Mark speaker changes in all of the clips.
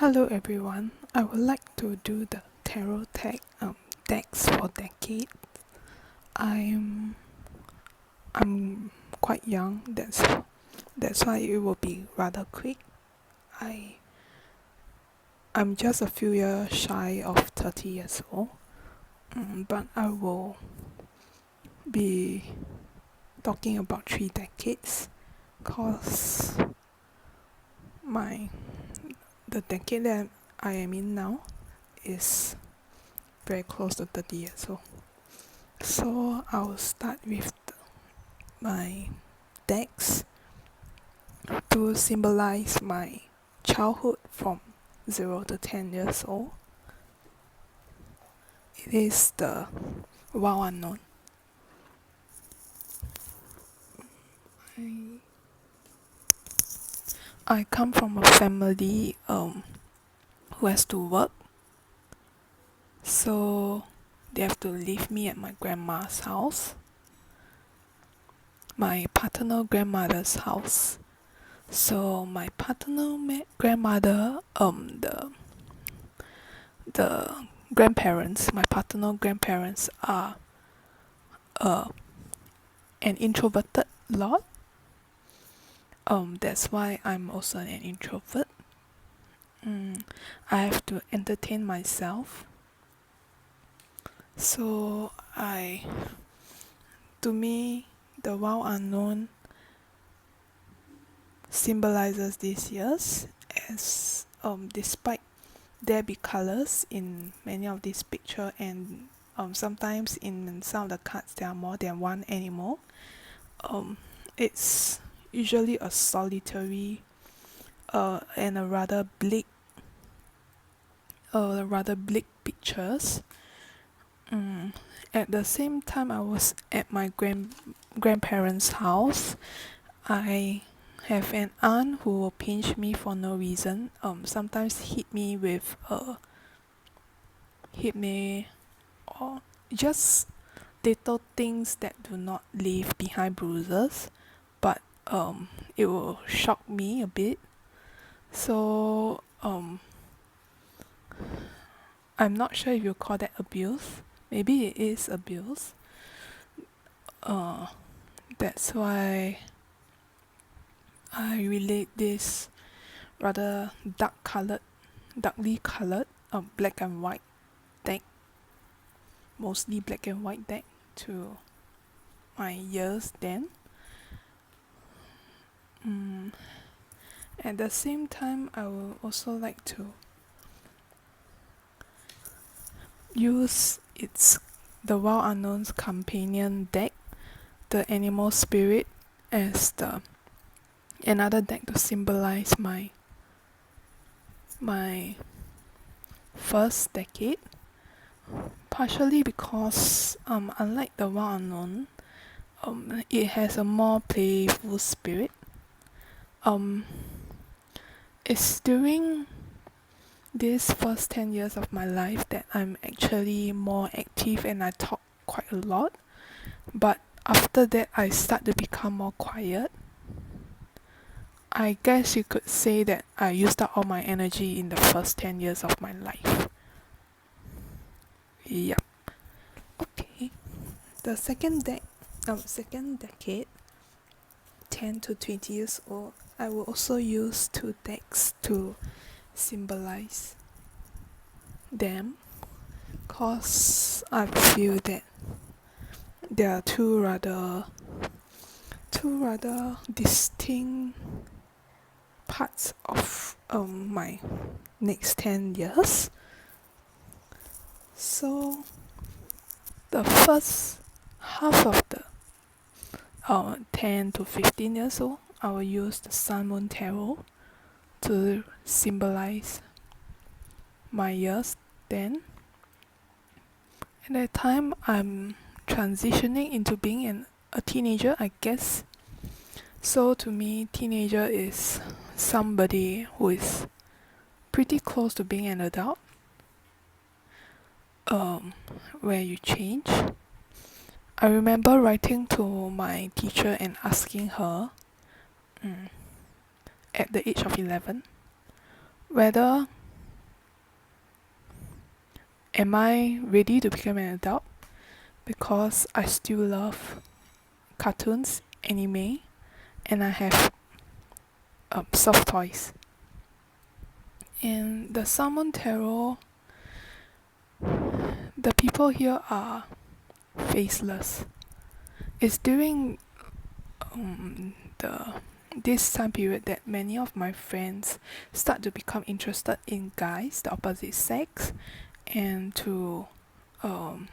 Speaker 1: Hello everyone, I would like to do the tarot decks for decade. I'm I'm quite young, that's why it will be rather quick. I I'm just a few years shy of 30 years old, but I will be talking about 3 decades, cause my the decade that I am in now is very close to 30 years old. So I'll start with my decks to symbolize my childhood from 0 to 10 years old. It is the Wild Unknown. I come from a family who has to work, so they have to leave me at my grandma's house, my paternal grandmother's house. So my paternal grandmother, the grandparents, my paternal grandparents are uh, an introverted lot. That's why I'm also an introvert. I have to entertain myself. So to me, the Wild Unknown symbolizes these years as despite there be colors in many of these pictures, and sometimes in some of the cards there are more than one animal. It's usually a solitary and a rather bleak pictures. At the same time, I was at my grandparents' house. I have an aunt who will pinch me for no reason. Sometimes hit me, or just little things that do not leave behind bruises, but it will shock me a bit. So I'm not sure if you call that abuse. Maybe it is abuse. That's why I relate this rather darkly colored, black and white deck, mostly black and white deck, to my years then. At the same time, I would also like to use the Wild Unknown's companion deck, the Animal Spirit, as another deck to symbolize my first decade. Partially because unlike the Wild Unknown, it has a more playful spirit. It's during these first 10 years of my life that I'm actually more active and I talk quite a lot. But after that, I start to become more quiet. I guess you could say that I used up all my energy in the first 10 years of my life. Yep. Okay. The second decade, 10 to 20 years old, I will also use 2 decks to symbolize them, cause I feel that there are two rather distinct parts of my next 10 years. So the first half of the 10 to 15 years old, I will use the Sun Moon Tarot to symbolize my years then. At that time, I'm transitioning into being a teenager, I guess. So to me, teenager is somebody who is pretty close to being an adult, where you change. I remember writing to my teacher and asking her, at the age of 11, whether am I ready to become an adult? Because I still love cartoons, anime, and I have soft toys. And the Salmon Tarot, the people here are faceless. It's during the this time period that many of my friends start to become interested in guys, the opposite sex, and to um,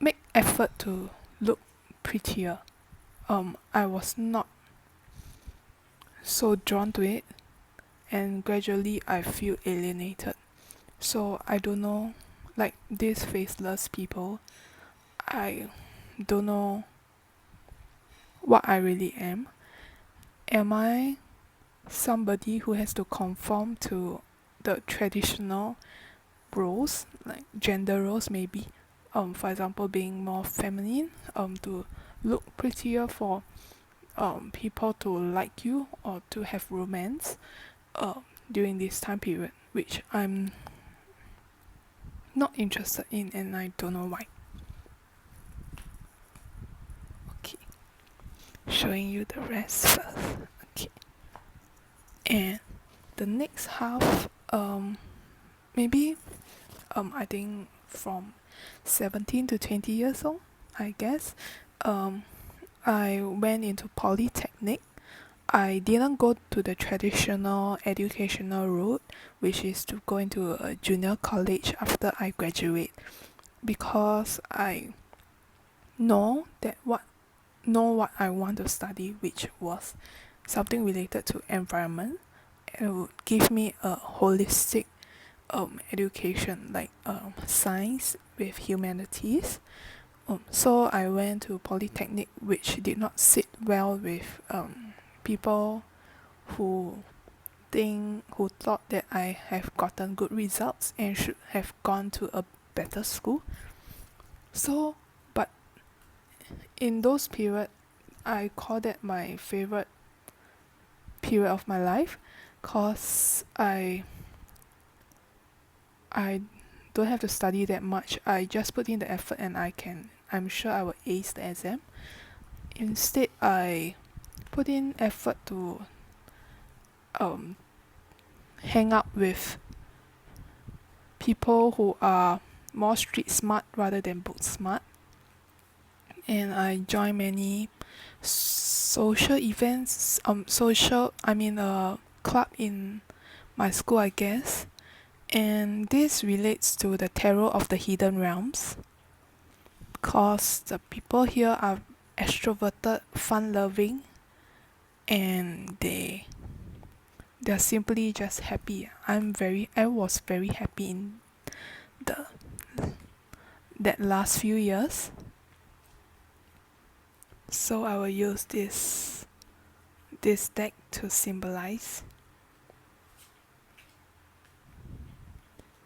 Speaker 1: make effort to look prettier. I was not so drawn to it, and gradually I feel alienated. So I don't know, like these faceless people, I don't know what I really am. Am I somebody who has to conform to the traditional roles, like gender roles maybe? For example, being more feminine, to look prettier for people to like you or to have romance during this time period, which I'm not interested in, and I don't know why. Okay, showing you the rest first. Okay, and the next half, maybe I think from 17 to 20 years old, I guess. I went into polytechnic. I didn't go to the traditional educational route, which is to go into a junior college after I graduate, because I know what I want to study, which was something related to environment. It would give me a holistic education, like science with humanities. So I went to polytechnic, which did not sit well with people who who thought that I have gotten good results and should have gone to a better school. So, but in those period, I call that my favorite period of my life, cause I don't have to study that much. I just put in the effort and I'm sure I will ace the exam. Instead, I put in effort to um hang out with people who are more street smart rather than book smart, and I join many social events, club in my school, I guess. And this relates to the tarot of the hidden realms, cause the people here are extroverted, fun loving, and they're simply just happy. I was very happy in the that last few years. So I will use this deck to symbolize.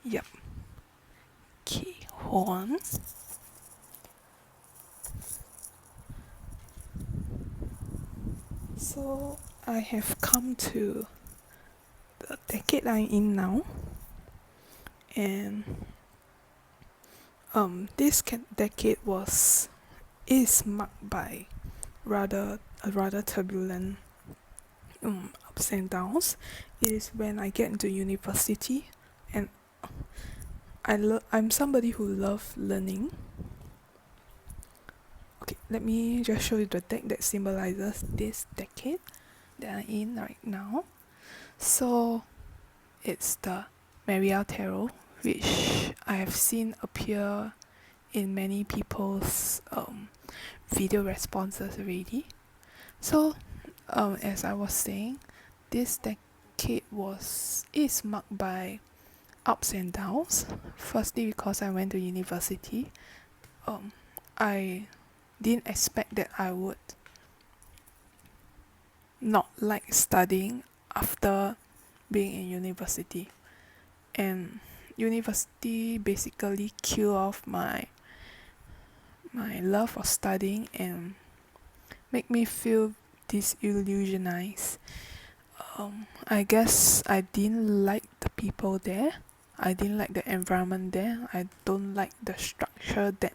Speaker 1: Yep. Okay, hold on. So I have come to the decade I'm in now, and this decade is marked by rather turbulent ups and downs. It is when I get into university, and I'm somebody who loves learning. Okay, let me just show you the deck that symbolizes this decade that I'm in right now. So it's the Marielle Tarot, which I have seen appear in many people's video responses already. So as I was saying, this decade is marked by ups and downs. Firstly, because I went to university, I didn't expect that I would not like studying after being in university. And university basically killed off my love for studying and make me feel disillusionized. I guess I didn't like the people there. I didn't like the environment there. I don't like the structure that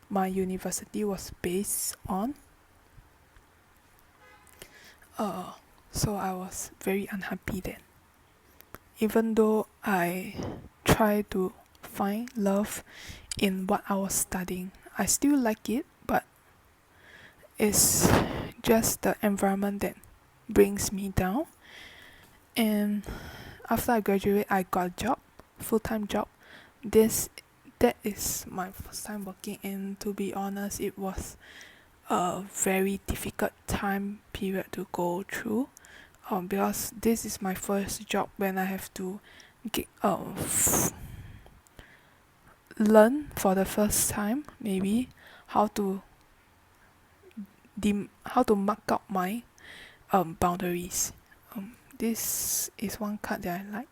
Speaker 1: my university was based on. So I was very unhappy then. Even though I tried to find love in what I was studying, I still like it, but it's just the environment that brings me down. And after I graduate, I got a job, full-time job. That is my first time working, and to be honest, it was a very difficult time period to go through. Because this is my first job when I have to get, learn for the first time maybe how to mark out my boundaries. This is one card that I like.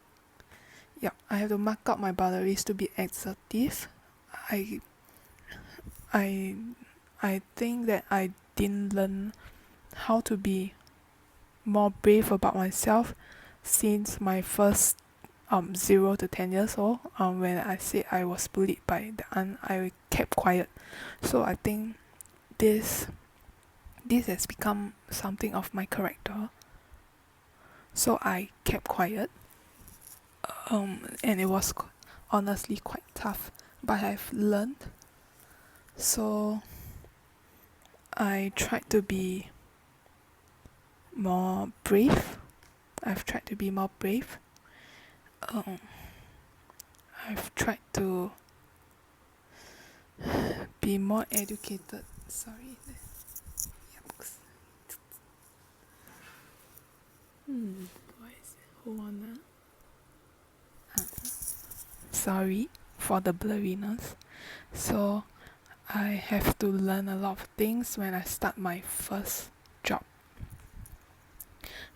Speaker 1: Yep, I have to mark out my boundaries to be assertive. I I I think that I didn't learn how to be more brave about myself since my first 0 to 10 years old. When I said I was bullied by the aunt, I kept quiet. So I think this has become something of my character. So I kept quiet. And it was honestly quite tough, but I've learned. So I tried to be more brave. I've tried to be more brave. I've tried to be more educated. Sorry. Yucks. Why is it? Hold on. Sorry for the blurriness. So I have to learn a lot of things when I start my first job.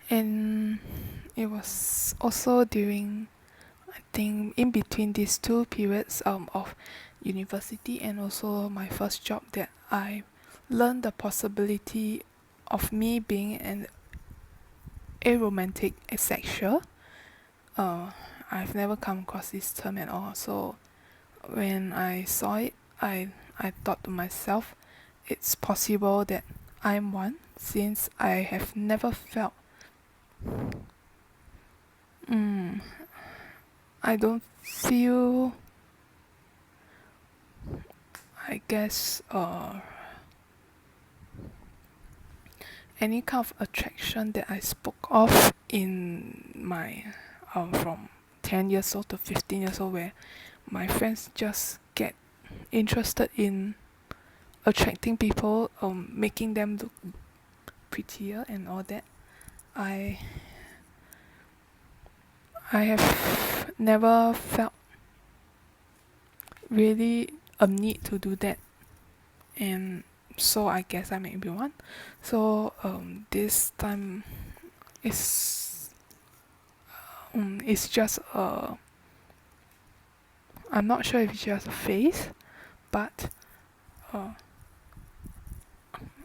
Speaker 1: And it was also during, I think, in between these two periods of university and also my first job that I learned the possibility of me being an aromantic asexual. I've never come across this term at all. So when I saw it, I thought to myself, it's possible that I'm one, since I have never felt I don't feel, I guess, any kind of attraction that I spoke of in my from 10 years old to 15 years old, where my friends just get interested in attracting people, making them look prettier and all that. I have never felt really a need to do that, and so I guess I may be one. So this time it's just I'm not sure if it's just a phase, but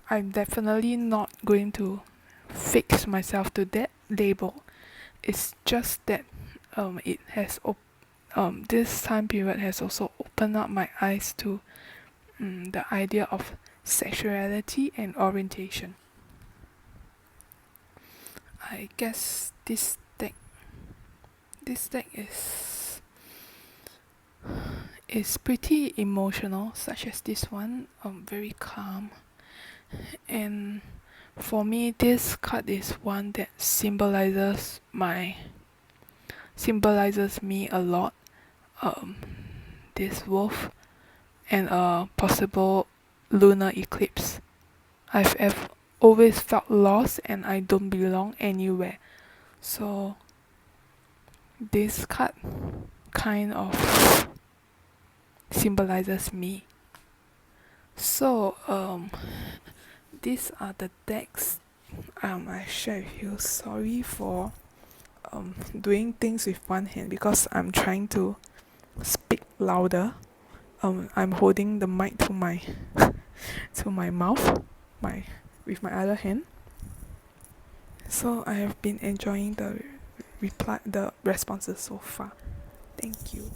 Speaker 1: I'm definitely not going to fix myself to that label. It's just that it has this time period has also opened up my eyes to the idea of sexuality and orientation. I guess this deck is pretty emotional, such as this one, very calm. And for me, this card is one that symbolizes me a lot. This wolf and a possible lunar eclipse. I've always felt lost and I don't belong anywhere. So this card kind of symbolizes me. So these are the decks I share with you. Sorry for doing things with one hand because I'm trying to speak louder. I'm holding the mic to my mouth, with my other hand. So I have been enjoying the reply the responses so far. Thank you.